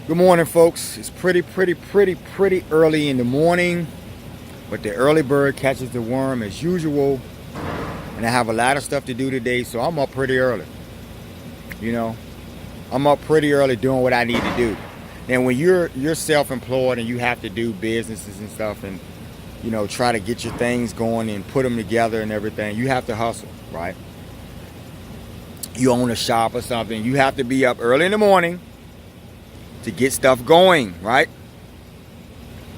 Good morning, folks. It's pretty early in the morning, but the early bird catches the worm as usual. And I have a lot of stuff to do today, so I'm up pretty early. I'm up pretty early doing what I need to do. And when you're self-employed and you have to do businesses and stuff and try to get your things going and put them together and everything, you have to hustle, right? You own a shop or something, you have to be up early in the morning to get stuff going, right?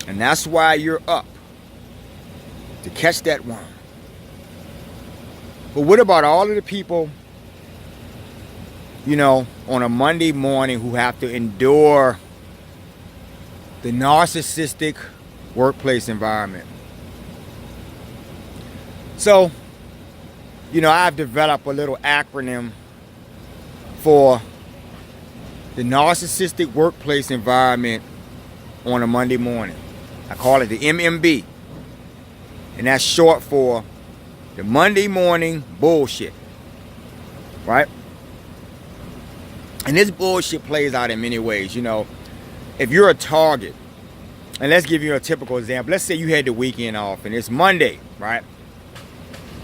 And that's why you're up, to catch that worm. But what about all of the people, on a Monday morning who have to endure the narcissistic workplace environment? So, I've developed a little acronym for the narcissistic workplace environment on a Monday morning. I call it the M.M.B. And that's short for the Monday morning bullshit. Right? And this bullshit plays out in many ways. If you're a target, and let's give you a typical example. Let's say you had the weekend off and it's Monday, right?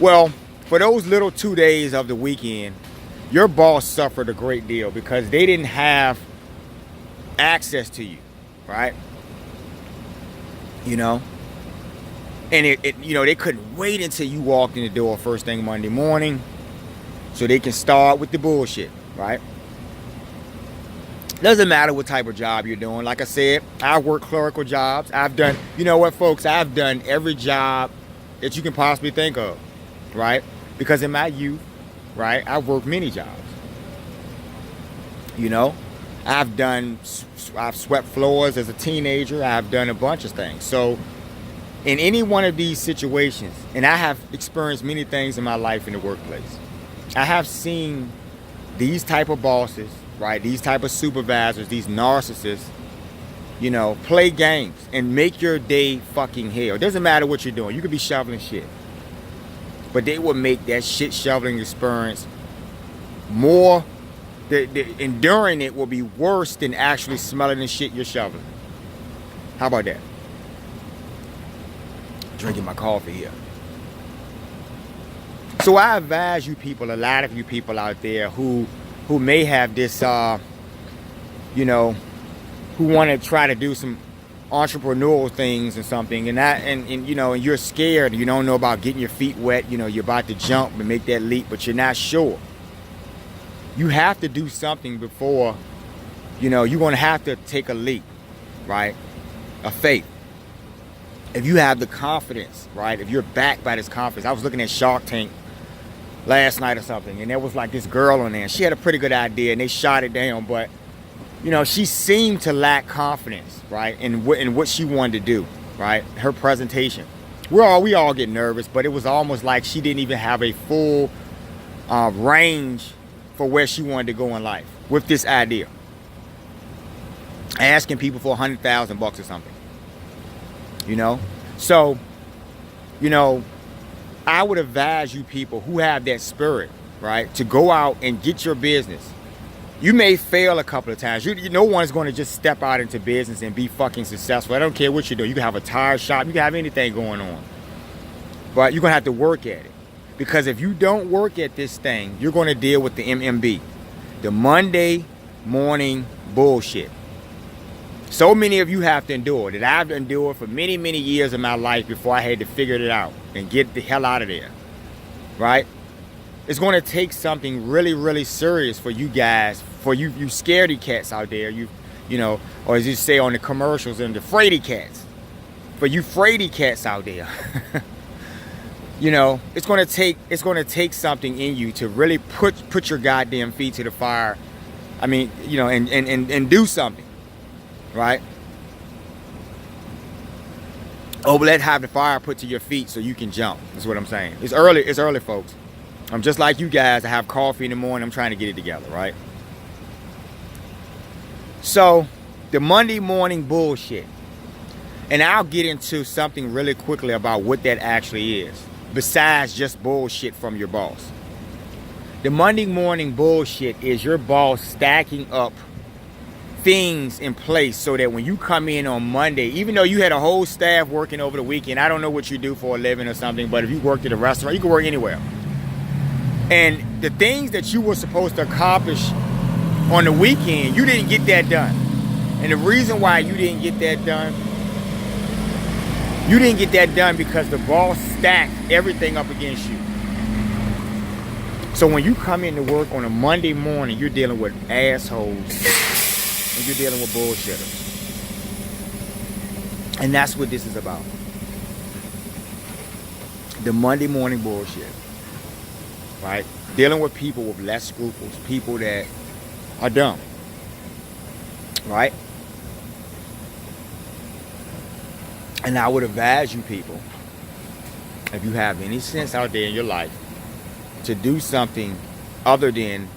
Well, for those little 2 days of the weekend, your boss suffered a great deal because they didn't have access to you, right? And they couldn't wait until you walked in the door first thing Monday morning so they can start with the bullshit, right? Doesn't matter what type of job you're doing. Like I said, I work clerical jobs. I've done, folks, I've done every job that you can possibly think of, right? Because in my youth, right, I've worked many jobs. I've swept floors as a teenager. I've done a bunch of things. So in any one of these situations, and I have experienced many things in my life in the workplace, I have seen these type of bosses, right, these type of supervisors, these narcissists, play games and make your day fucking hell. It doesn't matter what you're doing. You could be shoveling shit. But they will make that shit shoveling experience more, enduring it will be worse than actually smelling the shit you're shoveling. How about that? Drinking my coffee here. So I advise you people, a lot of you people out there who may have this, who want to try to do some entrepreneurial things and something, and you're scared, you don't know about getting your feet wet, you're about to jump and make that leap, but you're not sure. You have to do something before, you're going to have to take a leap, right? A faith. If you have the confidence, right? If you're backed by this confidence. I was looking at Shark Tank last night or something, and there was like this girl on there. She had a pretty good idea, and they shot it down, but she seemed to lack confidence, right, in what she wanted to do, right? Her presentation. We all get nervous, but it was almost like she didn't even have a full range for where she wanted to go in life with this idea. Asking people for $100,000 or something. So, I would advise you people who have that spirit, right, to go out and get your business. You may fail a couple of times. No one's going to just step out into business and be fucking successful. I don't care what you do. You can have a tire shop. You can have anything going on. But you're going to have to work at it. Because if you don't work at this thing, you're going to deal with the M.M.B. The Monday morning bullshit. So many of you have to endure that I've endured for many, many years of my life before I had to figure it out and get the hell out of there. Right? It's going to take something really, really serious for you guys, for you scaredy cats out there, or as you say on the commercials, and the fraidy cats, for you fraidy cats out there. It's going to take something in you to really put your goddamn feet to the fire. I mean, and do something, right? Oh, but let's have the fire put to your feet so you can jump. That's what I'm saying. It's early, folks. I'm just like you guys. I have coffee in the morning. I'm trying to get it together, right? So, the Monday morning bullshit. And I'll get into something really quickly about what that actually is, besides just bullshit from your boss. The Monday morning bullshit is your boss stacking up things in place so that when you come in on Monday, even though you had a whole staff working over the weekend, I don't know what you do for a living or something, but if you worked at a restaurant, you can work anywhere. And the things that you were supposed to accomplish on the weekend, you didn't get that done. And the reason why you didn't get that done, because the boss stacked everything up against you. So when you come into work on a Monday morning, you're dealing with assholes and you're dealing with bullshitters. And that's what this is about. The Monday morning bullshit. Right? Dealing with people with less scruples, people that are dumb. Right? And I would advise you people, if you have any sense out there in your life, to do something other than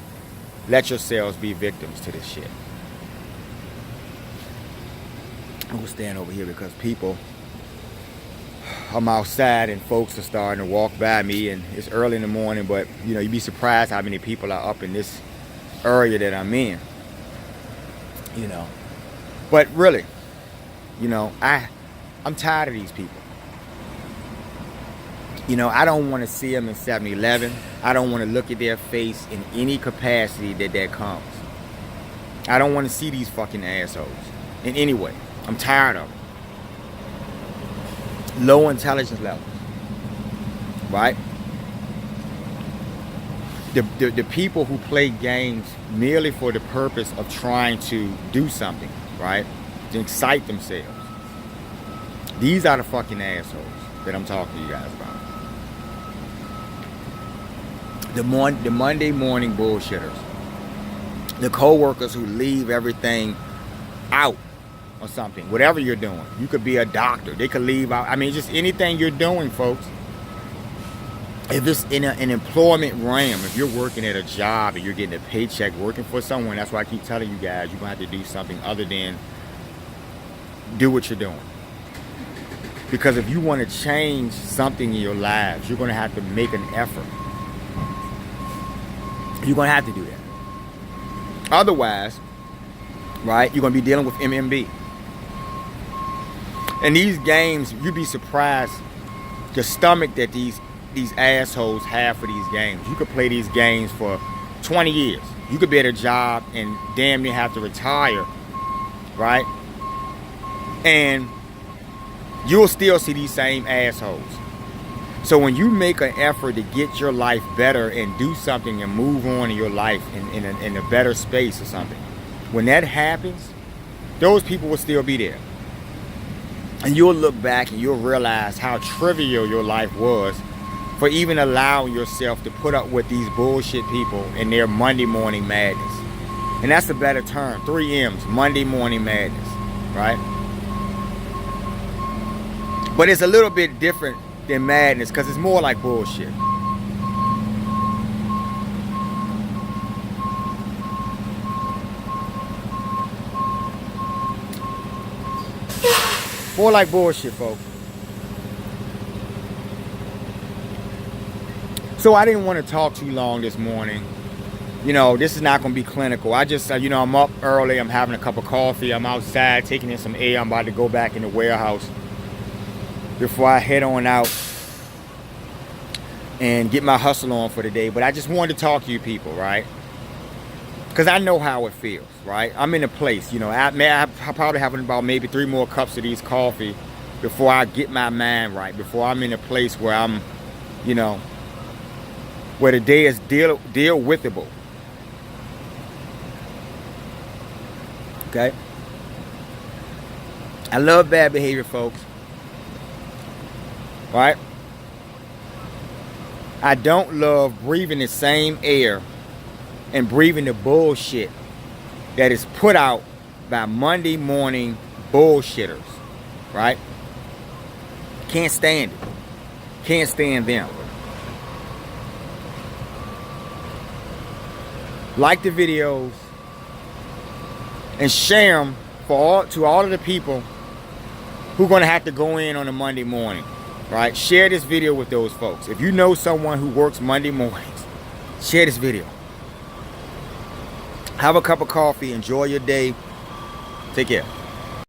let yourselves be victims to this shit. I'm gonna stand over here because people, I'm outside and folks are starting to walk by me, and it's early in the morning, but you know, you'd be surprised how many people are up in this area that I'm in. You know. But really, you know, I'm tired of these people. You know, I don't want to see them in 7-Eleven. I don't want to look at their face in any capacity that comes. I don't want to see these fucking assholes in any way. I'm tired of them. Low intelligence levels. Right? The people who play games merely for the purpose of trying to do something, right? To excite themselves. These are the fucking assholes that I'm talking to you guys about. The Monday morning bullshitters. The co-workers who leave everything out or something. Whatever you're doing. You could be a doctor. They could leave out. I mean, just anything you're doing, folks. If it's in an employment realm, if you're working at a job and you're getting a paycheck working for someone, that's why I keep telling you guys, you're going to have to do something other than do what you're doing. Because if you want to change something in your lives, you're going to have to make an effort. You're going to have to do that. Otherwise, right, you're going to be dealing with M.M.B. And these games, you'd be surprised the stomach that these assholes have for these games. You could play these games for 20 years. You could be at a job and damn near have to retire, right? And you'll still see these same assholes. So when you make an effort to get your life better and do something and move on in your life in a better space or something, when that happens, those people will still be there. And you'll look back and you'll realize how trivial your life was for even allowing yourself to put up with these bullshit people in their Monday morning madness. And that's a better term. 3 M's, Monday morning madness, right? But it's a little bit different than madness because it's more like bullshit. More like bullshit, folks. So I didn't want to talk too long this morning. You know, this is not going to be clinical. I just, you know, I'm up early. I'm having a cup of coffee. I'm outside taking in some air. I'm about to go back in the warehouse before I head on out and get my hustle on for the day. But I just wanted to talk to you people, right? Because I know how it feels, right? I'm in a place, you know, I probably having about maybe 3 more cups of these coffee before I get my mind right, before I'm in a place where I'm, you know, where the day is deal withable. Okay? I love bad behavior, folks. Right? I don't love breathing the same air and breathing the bullshit that is put out by Monday morning bullshitters. Right? Can't stand it. Can't stand them. Like the videos and share them to all of the people who are going to have to go in on a Monday morning. Right? Share this video with those folks. If you know someone who works Monday mornings, share this video. Have a cup of coffee. Enjoy your day. Take care.